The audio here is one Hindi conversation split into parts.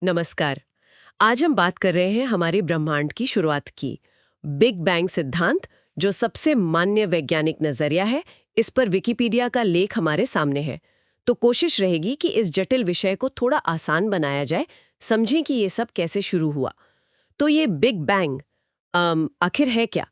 नमस्कार। आज हम बात कर रहे हैं हमारे ब्रह्मांड की शुरुआत की बिग बैंग सिद्धांत, जो सबसे मान्य वैज्ञानिक नजरिया है। इस पर विकिपीडिया का लेख हमारे सामने है, तो कोशिश रहेगी कि इस जटिल विषय को थोड़ा आसान बनाया जाए, समझें कि ये सब कैसे शुरू हुआ। तो ये बिग बैंग आखिर है क्या?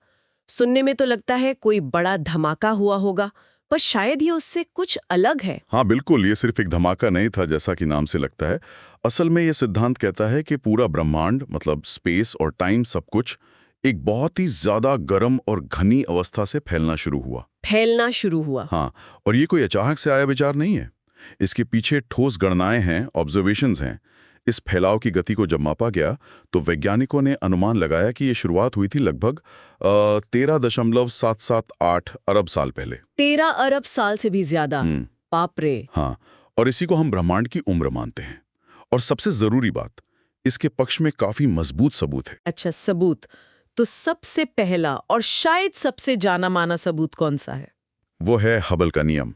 सुनने में तो लगता है कोई बड़ा धमाका हुआ होगा, पर शायद ये उससे कुछ अलग है। हाँ बिल्कुल, ये सिर्फ एक धमाका नहीं था जैसा कि नाम से लगता है। असल में ये सिद्धांत कहता है कि पूरा ब्रह्मांड मतलब स्पेस और टाइम सब कुछ एक बहुत ही ज्यादा गर्म और घनी अवस्था से फैलना शुरू हुआ। हाँ, और ये कोई अचानक से आया विचार नहीं है। इसके पीछे ठोस गणनाएं हैं, ऑब्जर्वेशंस हैं। इस फैलाव की गति को जब मापा गया तो वैज्ञानिकों ने अनुमान लगाया कि ये शुरुआत हुई थी लगभग 13.778 अरब साल पहले। 13 अरब साल से भी ज्यादा। बाप रे। हाँ, और इसी को हम ब्रह्मांड की उम्र मानते हैं। और सबसे जरूरी बात, इसके पक्ष में काफी मजबूत सबूत है। अच्छा, सबूत। तो सबसे पहला और शायद सबसे जाना माना सबूत कौन सा है? वो है हबल का नियम।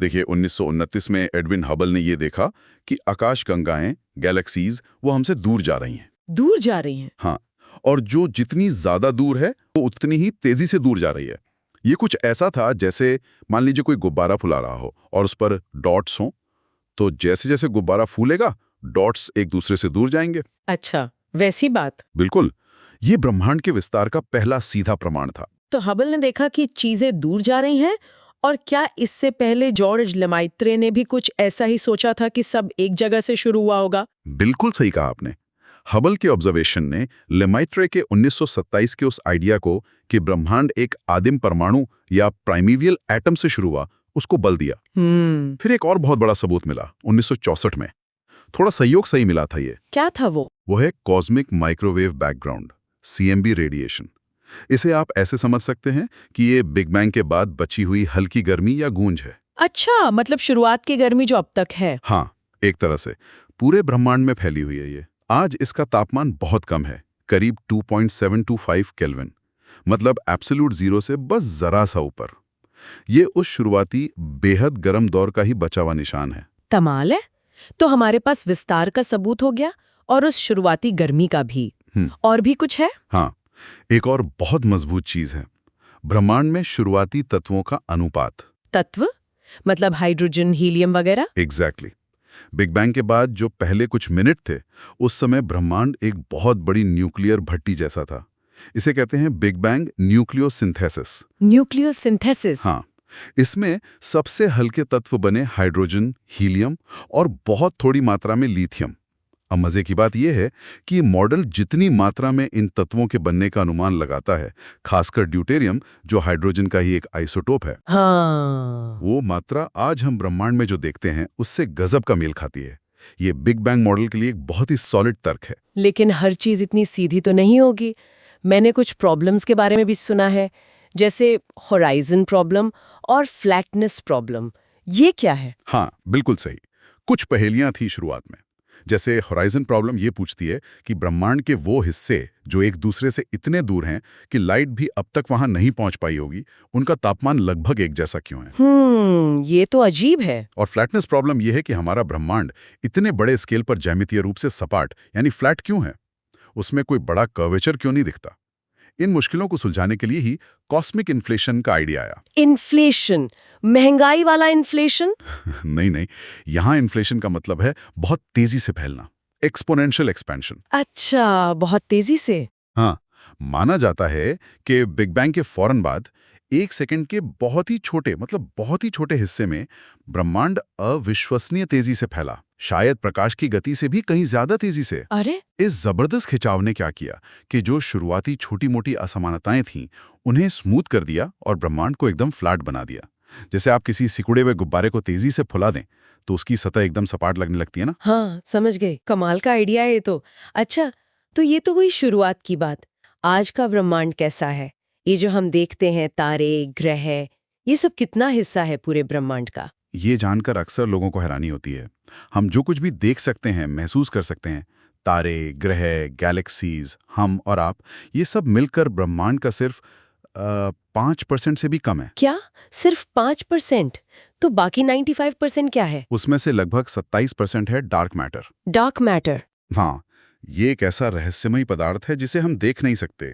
देखिए, 1929 में एडविन हबल ने ये देखा कि आकाशगंगाएं, गैलेक्सीज, वो हमसे दूर जा रही हैं। दूर जा रही हैं? हाँ, और जो जितनी ज्यादा दूर है वो उतनी ही तेजी से दूर जा रही है। ये कुछ ऐसा था जैसे मान लीजिए कोई गुब्बारा फुला रहा हो और उस पर डॉट्स हों, तो जैसे जैसे गुब्बारा फूलेगा डॉट्स एक दूसरे से दूर जाएंगे। अच्छा, वैसी बात। बिल्कुल, ये ब्रह्मांड के विस्तार का पहला सीधा प्रमाण था। तो हबल ने देखा कि चीजें दूर जा रही हैं, और क्या इससे पहले जॉर्ज लेमाइत्रे ने भी कुछ ऐसा ही सोचा था कि सब एक जगह से शुरू हुआ होगा? बिल्कुल सही कहा आपने। हबल के ऑब्जर्वेशन ने लेमाइत्रे के 1927 के उस आइडिया को कि ब्रह्मांड एक आदिम परमाणु या प्राइमेवियल एटम से शुरू हुआ, उसको बल दिया। फिर एक और बहुत बड़ा सबूत मिला 1964 में। थोड़ा सहयोग सही मिला था ये। क्या था वो? वो है cosmic microwave background, CMB radiation. इसे आप ऐसे समझ सकते हैं कि ये बिग बैंग के बाद बची हुई हल्की गर्मी या गूंज है। अच्छा, मतलब शुरुआत की गर्मी जो अब तक है। हाँ, एक तरह से पूरे ब्रह्मांड में फैली हुई है ये। आज इसका तापमान बहुत कम है, करीब 2.725 केल्विन, मतलब एब्सोल्यूट जीरो से बस जरा सा ऊपर। ये उस शुरुआती बेहद गर्म दौर का ही बचा हुआ निशान है। कमाल है। तो हमारे पास विस्तार का सबूत हो गया, और उस शुरुआती गर्मी का भी। और भी कुछ है? हाँ, एक और बहुत मजबूत चीज है, ब्रह्मांड में शुरुआती तत्वों का अनुपात। तत्व मतलब हाइड्रोजन, हीलियम वगैरह? एग्जैक्टली। बिग बैंग के बाद जो पहले कुछ मिनट थे, उस समय ब्रह्मांड एक बहुत बड़ी न्यूक्लियर भट्टी जैसा था। इसे कहते हैं बिग बैंग न्यूक्लियोसिंथेसिस। न्यूक्लियोसिंथेसिस? हाँ, इसमें सबसे हल्के तत्व बने हाइड्रोजन, हीलियम और बहुत थोड़ी मात्रा में लिथियम। अब मजे की बात यह है कि मॉडल जितनी मात्रा में इन तत्वों के बनने का अनुमान लगाता है, खासकर ड्यूटेरियम जो हाइड्रोजन का ही एक आइसोटोप है, हाँ। वो मात्रा आज हम ब्रह्मांड में जो देखते हैं उससे गजब का मेल खाती है। ये बिग बैंग मॉडल के लिए एक बहुत ही सॉलिड तर्क है। लेकिन हर चीज इतनी सीधी तो नहीं होगी। मैंने कुछ प्रॉब्लम्स के बारे में भी सुना है, जैसे होराइजन प्रॉब्लम और फ्लैटनेस प्रॉब्लम। ये क्या है? हाँ, बिल्कुल सही। कुछ पहेलियां थी शुरुआत में। जैसे होराइजन प्रॉब्लम ये पूछती है कि ब्रह्मांड के वो हिस्से जो एक दूसरे से इतने दूर हैं कि लाइट भी अब तक वहां नहीं पहुंच पाई होगी, उनका तापमान लगभग एक जैसा क्यों है। ये तो अजीब है। और फ्लैटनेस प्रॉब्लम ये है कि हमारा ब्रह्मांड इतने बड़े स्केल पर ज्यामितीय रूप से सपाट यानी फ्लैट क्यों है, उसमें कोई बड़ा कर्वेचर क्यों नहीं दिखता। इन मुश्किलों को सुलझाने के लिए ही कॉस्मिक इन्फ्लेशन का आइडिया आया। इन्फ्लेशन? महंगाई वाला इन्फ्लेशन? नहीं नहीं, यहां इन्फ्लेशन का मतलब है बहुत तेजी से फैलना, एक्सपोनेंशियल एक्सपेंशन। अच्छा, बहुत तेजी से। हाँ, माना जाता है कि बिग बैंग के फौरन बाद 1 सेकंड के बहुत ही छोटे मतलब बहुत ही छोटे हिस्से में ब्रह्मांड अविश्वसनीय तेजी से फैला, शायद प्रकाश की गति से भी कहीं ज्यादा तेजी से। अरे, इस जबरदस्त खिंचाव ने क्या किया कि जो शुरुआती छोटी मोटी असमानताएं थीं उन्हें स्मूथ कर दिया और ब्रह्मांड को एकदम फ्लैट बना दिया। जैसे आप किसी सिकुड़े हुए गुब्बारे को तेजी से फुला दें तो उसकी सतह एकदम सपाट लगने लगती है ना। हाँ, समझ गए। कमाल का आइडिया है ये तो। अच्छा, तो ये तो हुई शुरुआत की बात। आज का ब्रह्मांड कैसा है? ये जो हम देखते हैं, तारे, ग्रह, ये सब कितना हिस्सा है पूरे ब्रह्मांड का? ये जानकर अक्सर लोगों को हैरानी होती है। हम जो कुछ भी देख सकते हैं, महसूस कर सकते हैं, तारे, ग्रह, गैलेक्सीज, हम और आप, ये सब मिलकर ब्रह्मांड का सिर्फ 5% से भी कम है। क्या? सिर्फ 5%? तो बाकी 95% क्या है? उसमें से लगभग 27% है डार्क मैटर। Dark matter? हाँ, ये एक ऐसा रहस्यमयी पदार्थ है जिसे हम देख नहीं सकते।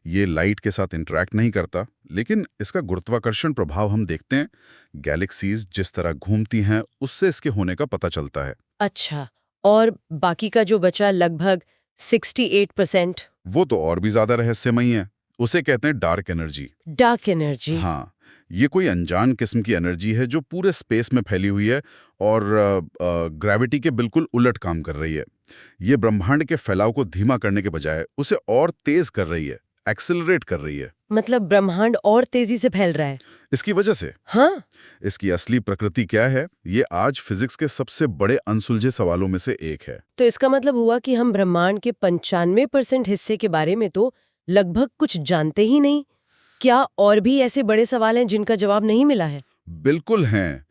ये लाइट के साथ इंटरैक्ट नहीं करता, लेकिन इसका गुरुत्वाकर्षण प्रभाव हम देखते हैं। गैलेक्सीज जिस तरह घूमती हैं, उससे इसके होने का पता चलता है। अच्छा, और बाकी का जो बचा लगभग 68%? वो तो और भी ज्यादा रहस्यमयी है। उसे कहते हैं डार्क एनर्जी। Dark energy? हाँ, ये कोई अनजान किस्म की एनर्जी है जो पूरे स्पेस में फैली हुई है और ग्रेविटी के बिल्कुल उलट काम कर रही है। ये ब्रह्मांड के फैलाव को धीमा करने के बजाय उसे और तेज कर रही है, एक्सेलरेट कर रही है। मतलब ब्रह्मांड और तेजी से फैल रहा है? इसकी वजह से। हाँ? इसकी असली प्रकृति क्या है, ये आज फिजिक्स के सबसे बड़े अनसुलझे सवालों में से एक है। तो इसका मतलब हुआ कि हम ब्रह्मांड के 95% हिस्से के बारे में तो लगभग कुछ जानते ही नहीं। क्या और भी ऐसे बड़े सवाल हैं जिनका जवाब नहीं मिला है? बिल्कुल हैं।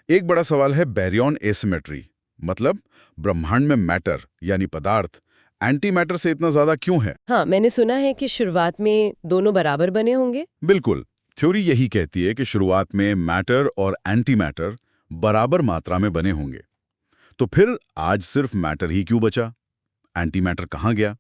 एक बड़ा सवाल है बैरियन एसिमेट्री, मतलब ब्रह्मांड में मैटर यानी पदार्थ एंटी मैटर से इतना ज्यादा क्यों है। हाँ, मैंने सुना है कि शुरुआत में दोनों बराबर बने होंगे। बिल्कुल, थ्योरी यही कहती है कि शुरुआत में मैटर और एंटी मैटर बराबर मात्रा में बने होंगे। तो फिर आज सिर्फ मैटर ही क्यों बचा? एंटी मैटर कहाँ गया?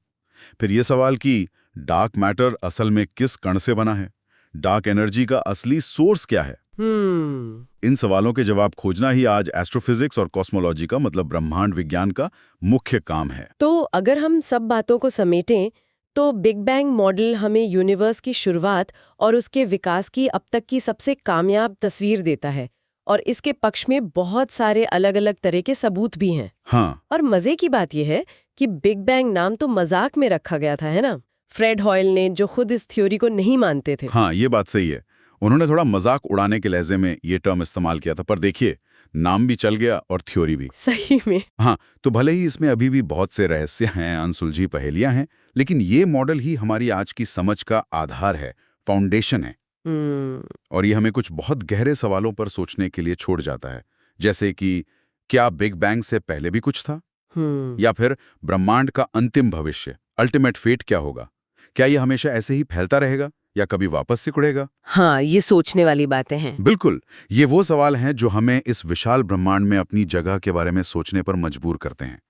फिर ये सवाल कि डार्क मैटर असल में किस कण से बना है? डार्क एनर्जी का असली सोर्स क्या है? इन सवालों के जवाब खोजना ही आज एस्ट्रोफिजिक्स और कॉस्मोलॉजी का, मतलब ब्रह्मांड विज्ञान का मुख्य काम है। तो अगर हम सब बातों को समेटें तो बिग बैंग मॉडल हमें यूनिवर्स की शुरुआत और उसके विकास की अब तक की सबसे कामयाब तस्वीर देता है, और इसके पक्ष में बहुत सारे अलग अलग तरह के सबूत भी हैं। हाँ, और मजे की बात यह है कि बिग बैंग नाम तो मजाक में रखा गया था, है ना? फ्रेड हॉयल ने, जो खुद इस थ्योरी को नहीं मानते थे। हाँ, ये बात सही है। उन्होंने थोड़ा मजाक उड़ाने के लहजे में ये टर्म इस्तेमाल किया था, पर देखिए, नाम भी चल गया और थ्योरी भी। सही में। हाँ, तो भले ही इसमें अभी भी बहुत से रहस्य हैं, अनसुलझी पहेलियां हैं, लेकिन ये मॉडल ही हमारी आज की समझ का आधार है, फाउंडेशन है। और ये हमें कुछ बहुत गहरे सवालों पर सोचने के लिए छोड़ जाता है, जैसे कि क्या बिग बैंग से पहले भी कुछ था? या फिर ब्रह्मांड का अंतिम भविष्य, अल्टीमेट फेट क्या होगा? क्या ये हमेशा ऐसे ही फैलता रहेगा या कभी वापस सिकुड़ेगा? हाँ, ये सोचने वाली बातें हैं। बिल्कुल, ये वो सवाल हैं जो हमें इस विशाल ब्रह्मांड में अपनी जगह के बारे में सोचने पर मजबूर करते हैं।